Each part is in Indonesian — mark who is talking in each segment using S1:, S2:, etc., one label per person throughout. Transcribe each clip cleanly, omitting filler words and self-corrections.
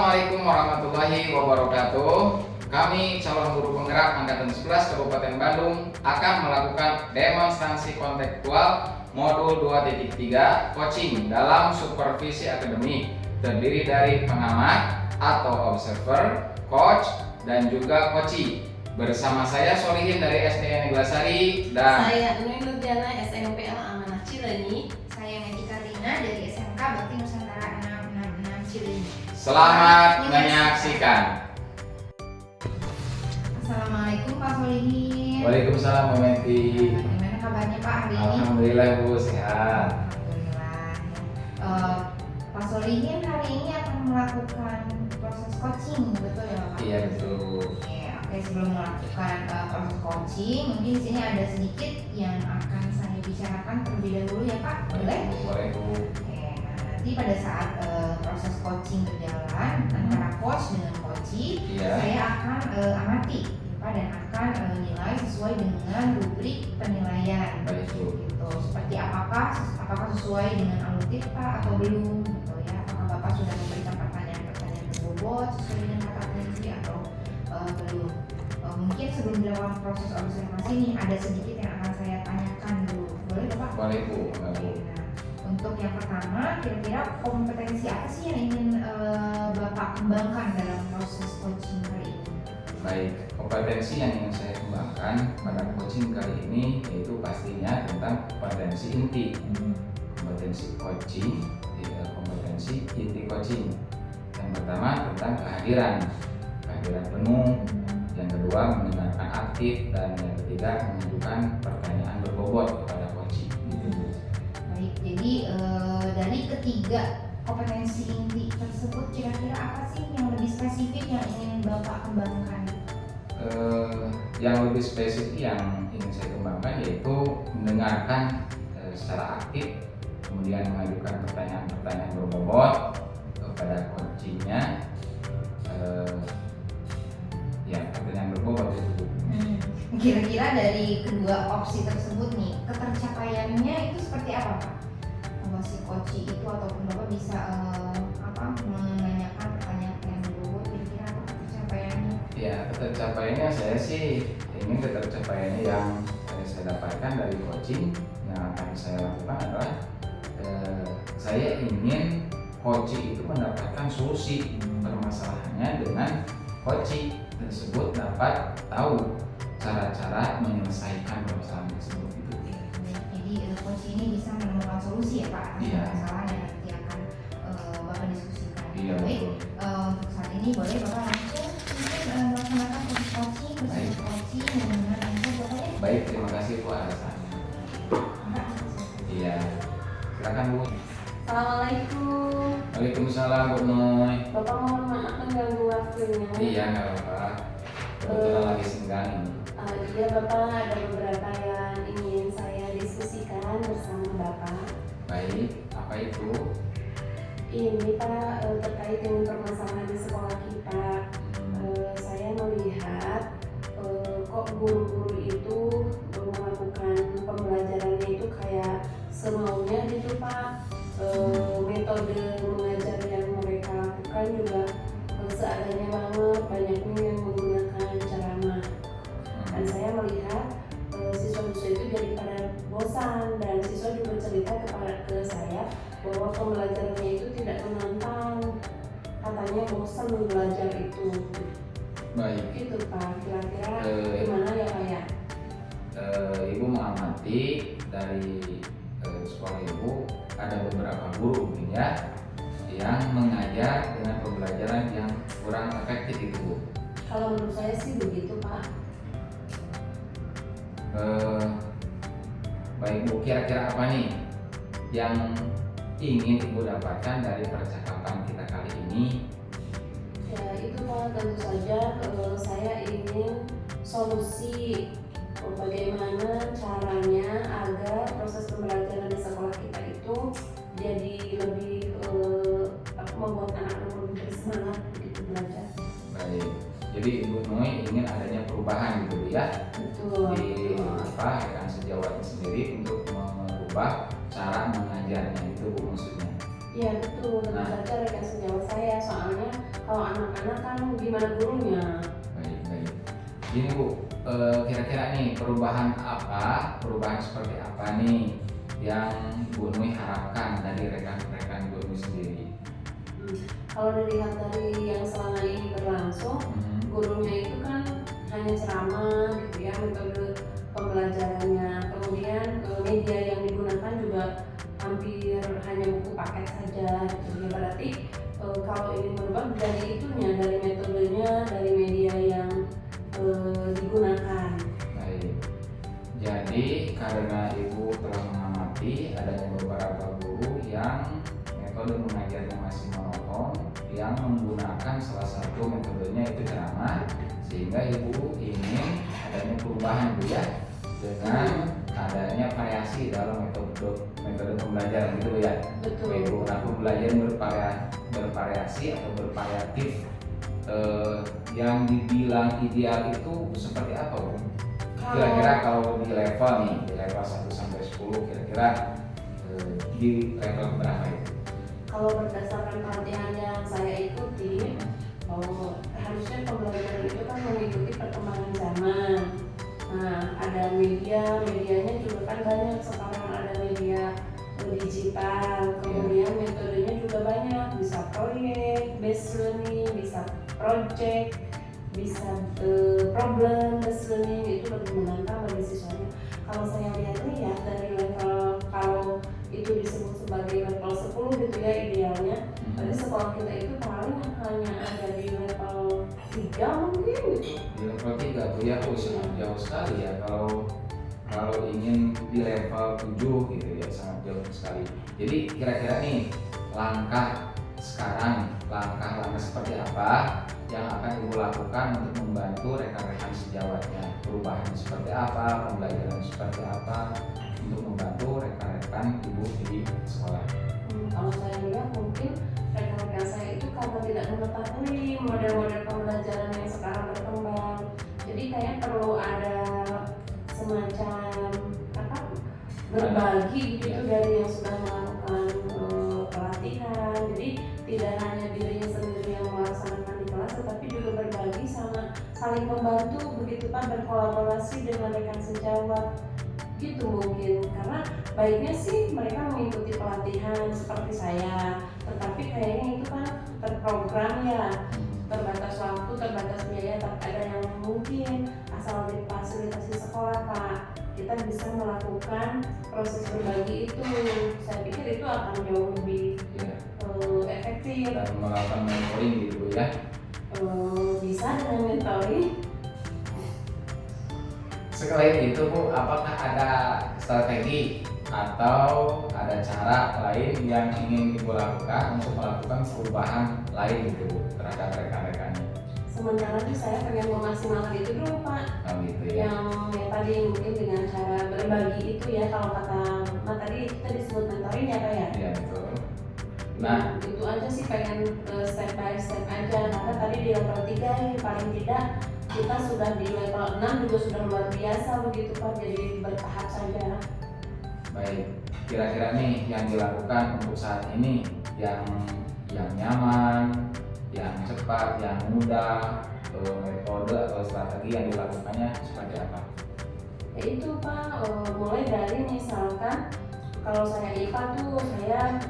S1: Assalamualaikum warahmatullahi wabarakatuh. Kami calon guru penggerak Angkatan 11 Kabupaten Bandung akan melakukan demonstrasi kontekstual modul 2.3 coaching dalam supervisi akademik, terdiri dari pengamat atau observer, coach, dan juga coachee. Bersama saya Solihin dari SDN Neglasari dan
S2: saya Nui Nurjana SMPL Amanah Cileunyi.
S3: Saya Meti Karina dari SMK Bakti Nusantara 666 Cileunyi.
S1: selamat menyaksikan.
S3: Assalamualaikum Pak Solihin.
S1: Waalaikumsalam Bu Meti.
S3: Bagaimana kabarnya Pak hari ini?
S1: Alhamdulillah Bu, sehat.
S3: Alhamdulillah. Pak Solihin hari ini akan melakukan proses coaching, betul ya Pak?
S1: Iya betul.
S3: Oke, sebelum melakukan proses coaching, mungkin di sini ada sedikit yang akan saya bicarakan terlebih dahulu ya Pak. Boleh?
S1: Boleh Bu.
S3: Oke, nah nanti pada saat proses coaching berjalan antara coach dengan coachee,
S1: Iya.
S3: saya akan amati ya Pak, dan akan nilai sesuai dengan rubrik penilaian.
S1: Baik Bu.
S3: Gitu. Seperti apakah sesuai dengan alutif Pak atau belum gitu ya. Apakah Bapak sudah memberikan pertanyaan-pertanyaan berbobot sesuai dengan kata kunci atau belum. Mungkin sebelum dilakukan proses observasi ini ada sedikit yang akan saya tanyakan dulu. Boleh Bapak?
S1: Boleh Bu.
S3: Oke, nah, untuk yang pertama, kira-kira kompetensi apa sih yang ingin Bapak kembangkan dalam proses coaching kali ini?
S1: Baik, kompetensi yang ingin saya kembangkan pada coaching kali ini yaitu pastinya tentang kompetensi inti. Kompetensi coaching, kompetensi inti coaching. Yang pertama tentang kehadiran penuh. Yang kedua mendengarkan aktif, dan yang ketiga mengajukan pertanyaan berbobot kepada coaching.
S3: Baik, jadi dari ketiga kompetensi inti tersebut kira-kira apa sih yang lebih spesifik yang ingin Bapak kembangkan?
S1: Yang lebih spesifik yang ingin saya kembangkan yaitu mendengarkan secara aktif, kemudian mengajukan pertanyaan-pertanyaan berbobot kepada coachingnya. Ya, pertanyaan berbobot itu.
S3: Kira-kira dari kedua opsi tersebut nih, ketercapaiannya itu seperti apa Pak? Bahwa si coaching itu ataupun Bapak bisa menanyakan pertanyaan yang berbobot, kira-kira apa ketercapaiannya?
S1: Ya, ketercapaiannya saya sih ingin ketercapaiannya yang saya dapatkan dari coaching. Yang akan saya lakukan adalah saya ingin coaching itu mendapatkan solusi permasalahannya dengan coaching tersebut dapat tahu cara-cara menyelesaikan permasalahan tersebut itu.
S3: Jadi coaching ini bisa menemukan solusi ya Pak atas
S1: Iya.
S3: masalah yang nanti akan Bapak diskusikan.
S1: Iya,
S3: Baik,
S1: betul.
S3: untuk saat ini boleh Bapak langsung mungkin melaksanakan proses coaching,
S1: Baik.
S3: dengan answer Bapak ya.
S1: Baik, terima kasih Bu alasannya. Iya, silakan Bu.
S2: Assalamualaikum.
S1: Waalaikumsalam Bu Noy.
S2: Bapak mohon maaf mengganggu waktunya.
S1: Iya, nggak apa-apa. Kebetulan lagi senggang ini.
S2: Iya Bapak, ada beberapa yang ingin saya diskusikan bersama Bapak.
S1: Baik, apa itu?
S2: Ini Pak terkait dengan permasalahan di sekolah kita. Saya melihat kok guru-guru itu melakukan pembelajarannya itu kayak semaunya gitu Pak. Metode mengajar yang mereka lakukan juga seadanya banget, banyaknya yang menggunakan ceramah. Dan saya melihat siswa-siswa itu jadi pada bosan, dan siswa juga cerita ke saya bahwa pembelajarannya itu tidak menantang, katanya bosan belajar itu.
S1: Baik.
S2: Itu Pak, kira-kira
S1: Eh,
S2: gimana ya Pak ya?
S1: Ibu mengamati dari sekolah Ibu ada beberapa guru mungkin ya yang mengajar dengan pembelajaran yang kurang efektif itu Bu.
S2: Kalau menurut saya sih begitu Pak.
S1: Baik Bu, kira-kira apa nih yang ingin Ibu dapatkan dari percakapan kita kali ini?
S2: Ya itu Pak, tentu saja saya ingin solusi bagaimana caranya agar proses pembelajaran di sekolah kita itu jadi lebih membuat anak-anak lebih bersemangat gitu belajar.
S1: Baik, jadi Ibu Noy ingin adanya perubahan gitu ya
S2: Betul.
S1: di rekan sejawatnya sendiri untuk merubah cara mengajarnya, itu Bu maksudnya.
S2: Iya betul, tentu
S1: Nah.
S2: saja rekan sejawat saya, soalnya kalau kalau anak-anak kan gimana gurunya.
S1: Baik, baik. Ini Bu, kira-kira nih perubahan seperti apa nih yang Bu Nui harapkan dari rekan-rekan Bu Nui sendiri?
S2: Kalau dilihat dari yang selama ini berlangsung, gurunya itu kan hanya ceramah gitu ya, metode pembelajarannya, kemudian media yang digunakan juga hampir hanya buku paket saja gitu ya. Berarti kalau ini berubah dari itunya, dari metodenya, dari media yang digunakan.
S1: Baik. Jadi karena Ibu telah mengamati adanya beberapa guru yang metode mengajarnya masih monoton, yang menggunakan salah satu metodenya itu ceramah, sehingga Ibu ingin adanya perubahan Bu ya, dengan adanya variasi dalam metode pembelajaran gitu Bu ya.
S2: Betul.
S1: Ibu pembelajaran bervariasi atau bervariatif. Yang dibilang ideal itu seperti apa Bu? Kira-kira kalau di level nih, di level 1 sampai 10 kira-kira di level berapa itu?
S2: Kalau berdasarkan pelatihan yang saya ikuti, harusnya pembelajaran itu kan mengikuti perkembangan zaman. Nah, ada medianya juga kan banyak sekarang, ada media digital, kemudian metodenya juga banyak, bisa proyek, based learning, bisa project, bisa problem based learning, itu lebih menantang bagi siswanya. Kalau saya lihat dari level, kalau itu disebut sebagai level 10 gitu ya idealnya, jadi sekolah kita itu paling hanya ada di level 3 mungkin gitu.
S1: Di level 3 Bu ya, sangat jauh sekali ya. Kalau ingin di level 7 gitu ya, sangat jauh sekali. Jadi kira-kira nih langkah seperti apa yang akan Ibu lakukan untuk membantu rekan-rekan sejawatnya? Perubahan seperti apa, pembelajaran seperti apa untuk membantu rekan-rekan Ibu di sekolah?
S2: Kalau saya lihat mungkin rekan-rekan saya itu karena tidak mengetahui model-model pembelajaran yang sekarang berkembang, jadi kayak perlu ada semacam berbagi gitu dari yang sudah melakukan pelatihan. Jadi tidak hanya dirinya sendiri yang melaksanakan di kelas, tetapi juga berbagi sama saling membantu begitu Pak, berkolaborasi dengan rekan sejawat gitu mungkin. Karena baiknya sih mereka mengikuti pelatihan seperti saya, tetapi kayaknya itu kan terprogram ya, terbatas waktu, terbatas biaya, tapi ada yang mungkin asal difasilitasi sekolah Pak, kita bisa melakukan proses berbagi itu. Saya pikir itu akan jauh lebih efektif.
S1: Dan melakukan mentoring gitu ya.
S2: Bisa dengan mentoring.
S1: Selain itu Bu, apakah ada strategi atau ada cara lain yang ingin Ibu lakukan untuk melakukan perubahan lain gitu Bu terhadap rekan-rekannya?
S2: Sementara itu saya pengen memaksimalkan itu dulu Pak.
S1: Oh gitu ya.
S2: Yang tadi mungkin dengan cara berbagi itu ya, kalau kata tadi kita disebut mentoring ya Pak ya.
S1: Iya betul.
S2: Nah itu aja sih, pengen step by step aja, karena tadi di level 3 paling tidak kita sudah di level 6 juga sudah luar biasa begitu Pak, jadi bertahap saja.
S1: Baik, kira-kira nih yang dilakukan untuk saat ini yang nyaman, yang cepat, yang mudah, metode atau strategi yang dilakukannya seperti apa?
S2: Ya itu Pak, mulai dari misalkan kalau saya IPA tuh saya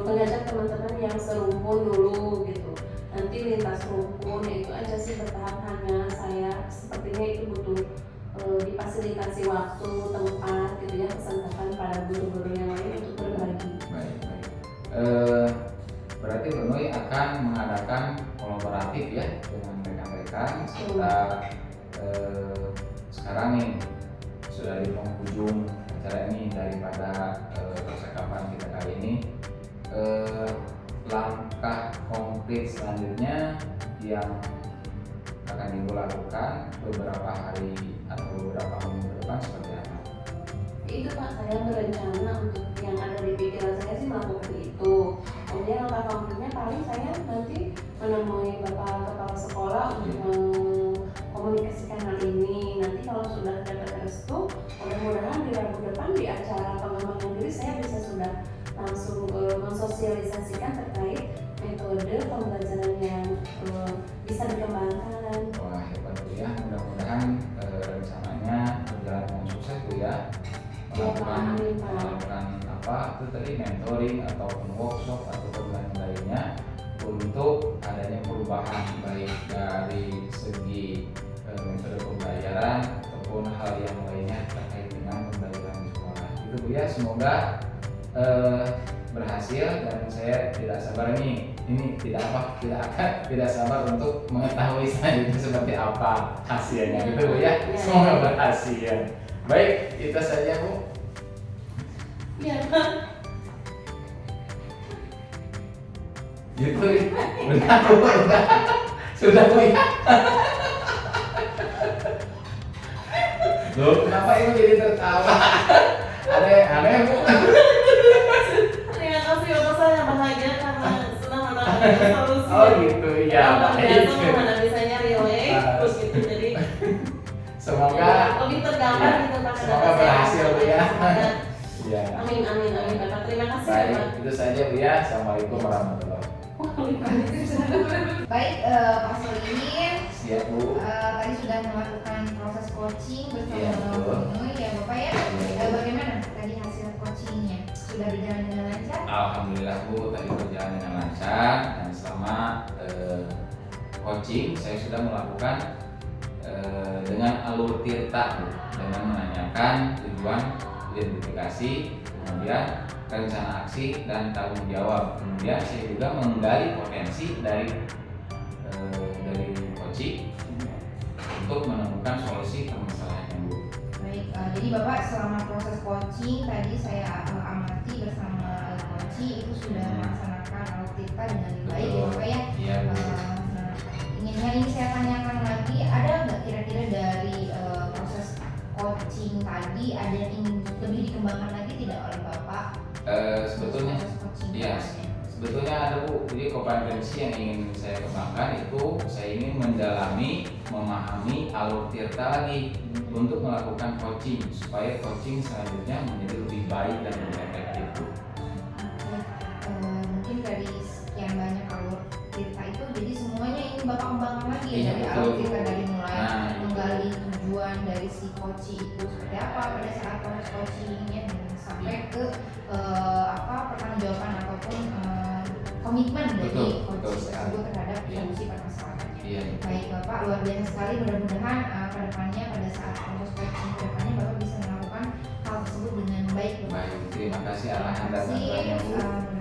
S2: mengajak teman-teman yang serumpun dulu gitu. Nanti lintas rumpun, ya itu aja sih bertahap. Hanya saya sepertinya itu butuh difasilitasi waktu, tempat gitu ya, kesempatan pada guru-guru yang lain untuk berbagi.
S1: Baik. Berarti Bu Nui akan mengadakan kolaboratif ya dengan rekan-rekan sekitar sekarang nih sudah di penghujung acara ini. Daripada percakapan kita kali ini, langkah konkret selanjutnya yang akan Ibu lakukan beberapa hari atau beberapa minggu ke depan seperti apa?
S2: Itu Pak, saya berencana untuk yang ada di pikiran saya sih melakukan itu. Kemudian langkah konkretnya paling saya nanti menemui Bapak Kepala Sekolah untuk mengkomunikasikan hal ini. Nanti kalau sudah dapat restu, mudah-mudahan di Rabu depan di acara pengembangan diri saya bisa sudah langsung mensosialisasikan terkait metode pembelajaran yang
S1: kesalahan baik dari segi metode pembayaran ataupun hal yang lainnya terkait dengan pembelajaran di sekolah. Itu Bu ya, semoga berhasil dan saya tidak sabar tidak sabar untuk mengetahui selanjutnya seperti apa hasilnya gitu Bu ya. Semoga berhasil. Baik, itu saja Bu.
S2: Iya Pak.
S1: Gitu udah Bu, sudah Bu ya. Loh, kenapa Ibu jadi tertawa? Aneh Bu.
S2: Terima kasih Bapak, saya bahagia karena senang mendapatkan solusi.
S1: Oh gitu ya.
S2: Biasa mana bisanya relate terus gitu, jadi
S1: Semoga
S2: lebih tergambar gitu Pak.
S1: Semoga berhasil Bu ya.
S2: Semoga.
S1: Ya.
S2: Amin amin amin Bapak. Terima kasih
S1: Baik,
S2: Bapak.
S1: itu saja Bu ya. Assalamualaikum warahmatullahi
S3: Baik, Pak Solihin,
S1: Siap Bu.
S3: tadi sudah melakukan proses coaching
S1: Iya,
S3: bersama
S1: betul.
S3: Bung Nui ya Bapak ya.
S1: Iya.
S3: Bagaimana tadi hasil coachingnya? Sudah berjalan dengan lancar?
S1: Alhamdulillah Bu, tadi berjalan dengan lancar dan selama coaching saya sudah melakukan dengan alur tirta Bu, dengan menanyakan tujuan, identifikasi, kemudian rencana aksi dan tanggung jawab. Kemudian saya juga menggali potensi dari coaching untuk menemukan solusi permasalahannya Bu.
S3: Baik, jadi Bapak selama proses coaching tadi saya amati bersama coaching itu sudah melaksanakan alur tirta dengan baik ya Bapak ya.
S1: Iya Bu.
S3: Nah, ingin saya tanyakan lagi, ada nggak kira-kira dari proses coaching tadi ada yang ingin lebih dikembangkan lagi tidak oleh Bapak?
S1: Sebetulnya
S3: Proses coaching
S1: iya.
S3: tadi.
S1: Sebetulnya ada Bu, jadi kompetensi yang ingin saya kembangkan itu saya ingin mendalami, memahami alur tirta lagi untuk melakukan coaching supaya coaching selanjutnya menjadi lebih baik dan lebih efektif Bu.
S3: Mungkin dari sekian banyak alur tirta itu jadi semuanya ingin Bapak kembangkan lagi
S1: Iya,
S3: dari
S1: betul,
S3: alur
S1: Bu.
S3: tirta dari mulai
S1: Nah,
S3: menggali tujuan dari si coaching itu seperti apa pada saat proses coachingnya sampai ke pertanggungjawaban ataupun komitmen dari
S1: Betul, betul
S3: coaching
S1: sekali.
S3: tersebut terhadap
S1: Iya.
S3: solusi permasalahannya.
S1: Iya.
S3: Baik Bapak, luar biasa sekali. Mudah-mudahan ke depannya pada saat proses coaching ke depannya Bapak bisa melakukan hal tersebut dengan baik Bapak.
S1: Baik, terima kasih
S3: Terima
S1: arahan dan
S3: kasih.
S1: bantuannya Bu.